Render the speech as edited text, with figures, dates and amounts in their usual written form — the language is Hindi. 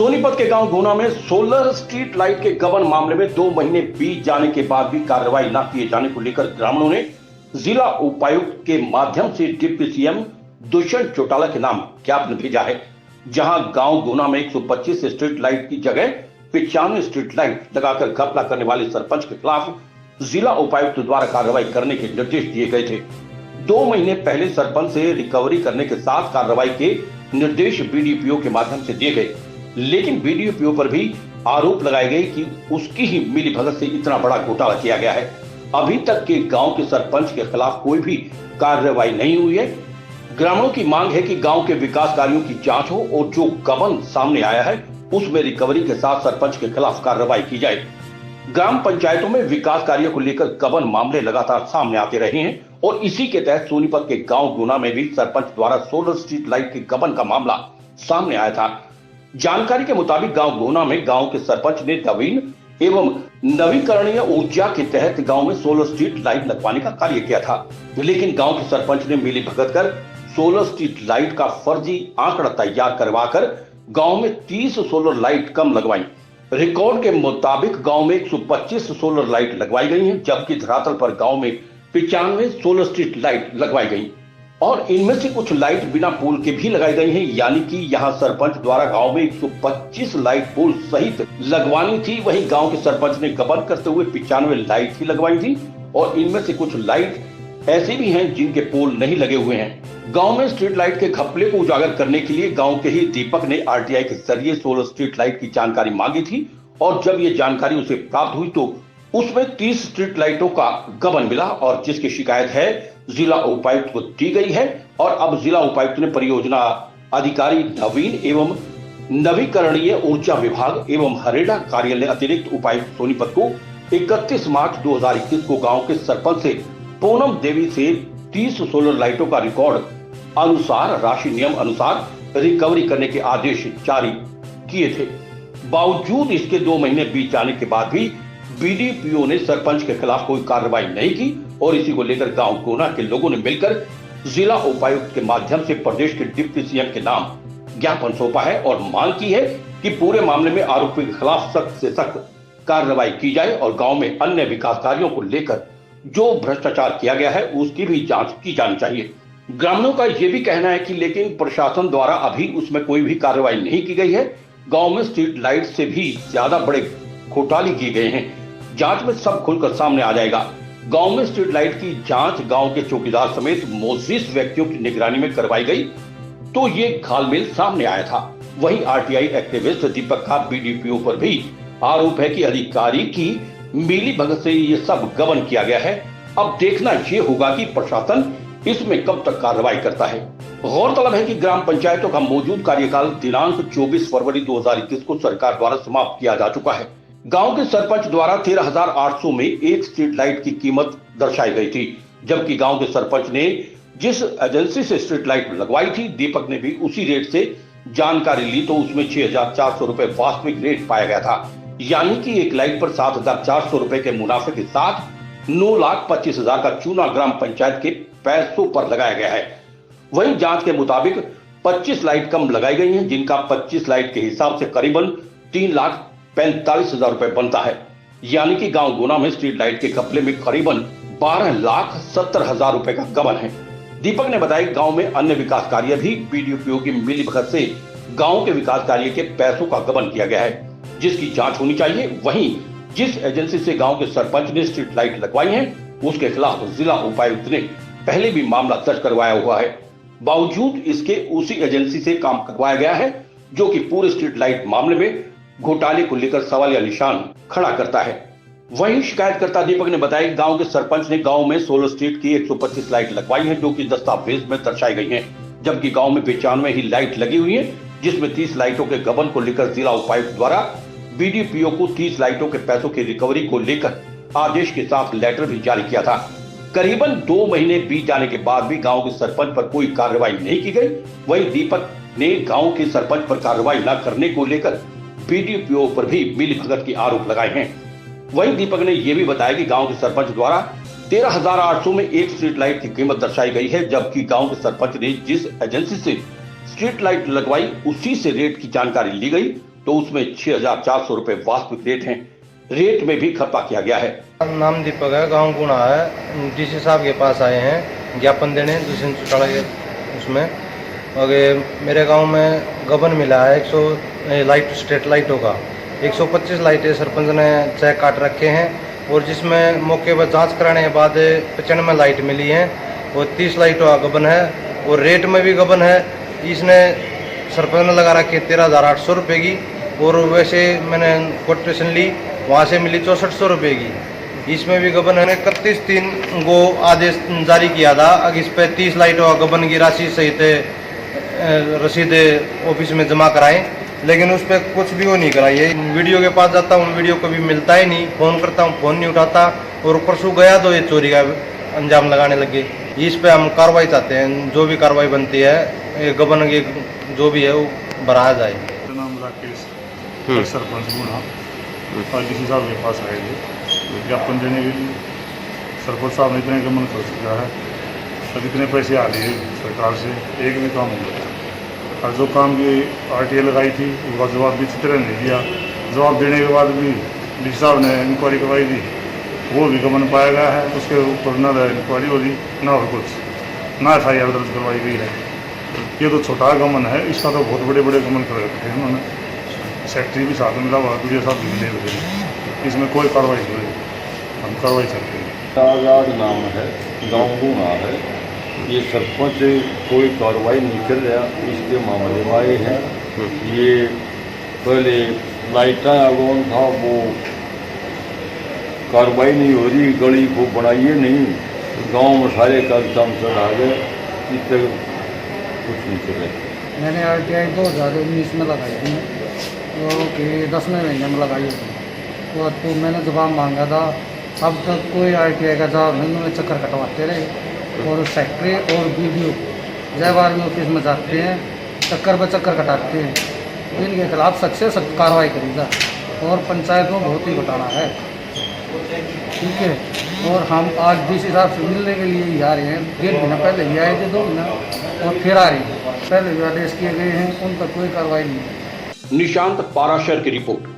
सोनीपत के गांव गोना में सोलर स्ट्रीट लाइट के गबन मामले में 2 महीने बीत जाने के बाद भी कार्रवाई न किए जाने को लेकर ग्रामीणों ने जिला उपायुक्त के माध्यम से डिप्टी सीएम दुष्यंत चौटाला के नाम ज्ञापन भेजा है, जहां गांव गोना में 125 स्ट्रीट लाइट की जगह 95 स्ट्रीट लाइट लगाकर घपला करने वाले सरपंच के खिलाफ जिला उपायुक्त द्वारा कार्रवाई करने के निर्देश दिए गए थे। 2 महीने पहले सरपंच से रिकवरी करने के साथ कार्रवाई के निर्देश बीडीपीओ के माध्यम से दिए गए, लेकिन बीडीपीओ पर भी आरोप लगाए गए कि उसकी ही मिलीभगत से इतना बड़ा घोटाला किया गया है। अभी तक के गांव के सरपंच के खिलाफ कोई भी कार्रवाई नहीं हुई है। ग्रामीणों की मांग है कि गांव के विकास कार्यों की जांच हो और जो गबन सामने आया है उसमें रिकवरी के साथ सरपंच के खिलाफ कार्रवाई की जाए। ग्राम पंचायतों में विकास कार्यों को लेकर गबन मामले लगातार सामने आते रहे हैं और इसी के तहत सोनीपत के गांव गुना में भी सरपंच द्वारा सोलर स्ट्रीट लाइट के गबन का मामला सामने आया था। जानकारी के मुताबिक गांव गोना में गांव के सरपंच ने नवीन एवं नवीकरणीय ऊर्जा के तहत गांव में सोलर स्ट्रीट लाइट लगवाने का कार्य किया था, लेकिन गांव के सरपंच ने मिलीभगत कर सोलर स्ट्रीट लाइट का फर्जी आंकड़ा तैयार करवाकर गांव में 30 सोलर लाइट कम लगवाई। रिकॉर्ड के मुताबिक गांव में 125 सोलर लाइट लगवाई गई हैं, जबकि धरातल पर गांव में 95 सोलर स्ट्रीट लाइट लगवाई गई और इनमें से कुछ लाइट बिना पोल के भी लगाई गई हैं, यानी कि यहां सरपंच द्वारा गांव में 125 लाइट पोल सहित लगवानी थी, वहीं गांव के सरपंच ने गबन करते हुए 95 लाइट ही लगवाई थी और इनमें से कुछ लाइट ऐसे भी हैं जिनके पोल नहीं लगे हुए हैं। गांव में स्ट्रीट लाइट के घपले को उजागर करने के लिए गांव के ही दीपक ने आरटीआई के जरिए सोलर स्ट्रीट लाइट की जानकारी मांगी थी और जब ये जानकारी उसे प्राप्त हुई तो उसमें 30 स्ट्रीट लाइटों का गबन मिला और जिसकी शिकायत है जिला उपायुक्त को दी गई है और अब जिला उपायुक्त ने परियोजना अधिकारी नवीन एवं नवीकरणीय ऊर्जा विभाग एवं हरेड़ा कार्यालय अतिरिक्त उपायुक्त सोनीपत को 31 मार्च 2021 को गांव के सरपंच से पूनम देवी से 30 सोलर लाइटों का रिकॉर्ड अनुसार राशि नियम अनुसार रिकवरी करने के आदेश जारी किए थे। बावजूद इसके 2 महीने बीत जाने के बाद भी बीडीपीओ ने सरपंच के खिलाफ कोई कार्रवाई नहीं की और इसी को लेकर गांव कोना के लोगों ने मिलकर जिला उपायुक्त के माध्यम से प्रदेश के डिप्टी सीएम के नाम ज्ञापन सौंपा है और मांग की है कि पूरे मामले में आरोपी के खिलाफ सख्त से सख्त कार्रवाई की जाए और गांव में अन्य विकास कार्यों को लेकर जो भ्रष्टाचार किया गया है उसकी भी जांच की जानी चाहिए। ग्रामीणों का यह भी कहना है कि लेकिन प्रशासन द्वारा अभी उसमें कोई भी कार्रवाई नहीं की गई है। गांव में स्ट्रीट लाइट से भी ज्यादा बड़े घोटाले किए गए हैं, जांच में सब खुलकर सामने आ जाएगा। गांव में स्ट्रीट लाइट की जांच गांव के चौकीदार समेत मोजिस व्यक्तियों की निगरानी में करवाई गई तो ये घालमेल सामने आया था। वहीं आरटीआई एक्टिविस्ट दीपक का बीडीपीओ पर भी आरोप है कि अधिकारी की मिली भगत से ये सब गबन किया गया है। अब देखना ये होगा कि प्रशासन इसमें कब तक कार्रवाई करता है। गौरतलब है कि ग्राम पंचायतों का मौजूद कार्यकाल दिनांक 24 फरवरी 2021 को सरकार द्वारा समाप्त किया जा चुका है। गांव के सरपंच द्वारा 13,800 में एक स्ट्रीट लाइट की कीमत दर्शाई गई थी, जबकि गांव के सरपंच ने जिस एजेंसी से स्ट्रीट लाइट लगवाई थी दीपक ने भी उसी रेट से जानकारी ली तो उसमें 6,400 रुपए वास्तविक रेट पाया गया था, यानी कि एक लाइट पर 7,400 रुपए के मुनाफे के साथ 9,25,000 का चूना ग्राम पंचायत के पैसों पर लगाया गया है। वहीं जांच के मुताबिक 25 लाइट कम लगाई गई हैं, जिनका 25 लाइट के हिसाब से करीबन 3,45,000 रुपए बनता है, यानी कि गांव गुना में स्ट्रीट लाइट के घपले में करीबन 12,70,000 रुपए का गबन है। दीपक ने बताया कि गांव में अन्य विकास कार्य भी बीडीपीओ की मिलीभगत से गांव के विकास कार्य के पैसों का गबन किया गया है, जिसकी जांच होनी चाहिए। वहीं जिस एजेंसी से गांव के सरपंच ने स्ट्रीट लाइट लगवाई हैं, उसके खिलाफ जिला उपायुक्त ने पहले भी मामला दर्ज करवाया हुआ है। बावजूद इसके उसी एजेंसी से काम करवाया गया है, जो कि पूरे स्ट्रीट लाइट मामले में घोटाले को लेकर सवालिया निशान खड़ा करता है। वहीं शिकायतकर्ता दीपक ने बताया कि गांव के सरपंच ने गांव में सोलर स्ट्रीट की 125 लाइट लगवाई है, जो कि दस्तावेज में दर्शाई गई है, जबकि गांव में 95 ही लाइट लगी हुई है, जिसमें 30 लाइटों के गबन को लेकर जिला उपायुक्त द्वारा बीडीपीओ को 30 लाइटों के पैसों की रिकवरी को लेकर आदेश के साथ लेटर भी जारी किया था। करीबन 2 महीने बीत जाने के बाद भी गांव के सरपंच पर कोई कार्रवाई नहीं की गई। वहीं दीपक ने गांव के सरपंच पर कार्रवाई न करने को लेकर बीडीपीओ पर भी मिलीभगत के आरोप लगाए हैं। वहीं दीपक ने यह भी बताया कि गांव के सरपंच द्वारा 13,800 में एक स्ट्रीट लाइट की कीमत दर्शाई गई है, जबकि गांव के सरपंच ने जिस एजेंसी से स्ट्रीट लाइट लगवाई उसी से रेट की जानकारी ली गई तो उसमें 6,400 रुपए वास्तविक रेट है। रेट में भी खर्चा किया गया है। नाम दीपक है, गांव गुणा है। डीसी साहब के पास आए हैं ज्ञापन देने दूसरे चौटाला के उसमें। और मेरे गांव में गबन मिला है 100 लाइट स्ट्रीट लाइटों का 125 लाइटें सरपंच ने चेक काट रखे हैं और जिसमें मौके पर जांच कराने के बाद 95 लाइट मिली हैं और 30 लाइटों का गबन है और रेट में भी गबन है। इसने सरपंच ने लगा रखी 13,800 रुपये की और वैसे मैंने कोटेशन ली, वहाँ से मिली 6400 रुपये की। इसमें भी गबन है। 31/3 को आदेश जारी किया था। अब इस पर 30 लाइटों का गबन की राशि सहित रसीद ऑफिस में जमा कराएं, लेकिन उस पर कुछ भी वो नहीं कराई है। वीडियो के पास जाता हूँ, वीडियो कभी मिलता ही नहीं। फ़ोन करता हूँ, फ़ोन नहीं उठाता और परसों गया तो ये चोरी का अंजाम लगाने लगे। इस पे हम कार्रवाई चाहते हैं, जो भी कार्रवाई बनती है गबन की जो भी है वो बढ़ाया जाए। मेरा नाम राकेश, सरपंच गुणा। और डीसी साहब के पास आए थे ज्ञापन देने के लिए। सरपंच साहब ने इतने गमन कर चुका है, अब इतने पैसे आ लिए सरकार से, एक में काम हो गया। और जो काम की RTA लगाई थी उसका जवाब भी अच्छी तरह नहीं दिया। जवाब देने के बाद भी डीसी साहब ने इंक्वायरी करवाई थी, वो भी गमन पाया गया है। उसके ऊपर न इंक्वायरी हो रही ना और कुछ, ना FIR दर्ज करवाई गई है। ये तो छोटा गमन है, इसका तो बहुत बड़े बड़े गमन कर रखे हैं उन्होंने। सेक्रेटरी भी साथ मिला हुआ, दूसरे साथ भी मिले हुए। इसमें कोई कार्रवाई नहीं हुई, हम कार्रवाई चाहते हैं। आज़ाद नाम है, गाँव गुणा है। ये सरपंच कोई कार्रवाई नहीं कर रहा, इसके मामले में आए हैं। ये पहले लाइटा आगोन था, वो कार्रवाई नहीं हो रही, गली को बनाइए नहीं, गांव में सारे काम चढ़ा गए, इस तक कुछ नहीं चले। मैंने RTI 2019 में लगाई थी, तो कि 10वें महीने में लगाई थी। तो मैंने जवाब मांगा था, अब तक कोई RTI का जवाब नहीं। उन्होंने चक्कर कटवाते रहे और सेक्रेटरी और BDO जय बारहवीं ऑफिस में जाते हैं, चक्कर पर चक्कर कटाते हैं। इनके खिलाफ सख्त से सख्त कार्रवाई करेगा और पंचायत में बहुत ही घोटाला है, ठीक है। और हम आज DC साहब से मिलने के लिए ही आ रहे हैं। 1.5 महीना पहले ही आए थे, 2 महीना और फिर आ रहे हैं। पहले भी आदेश किए गए हैं, उन पर कोई कार्रवाई नहीं है। निशांत पाराशर की रिपोर्ट।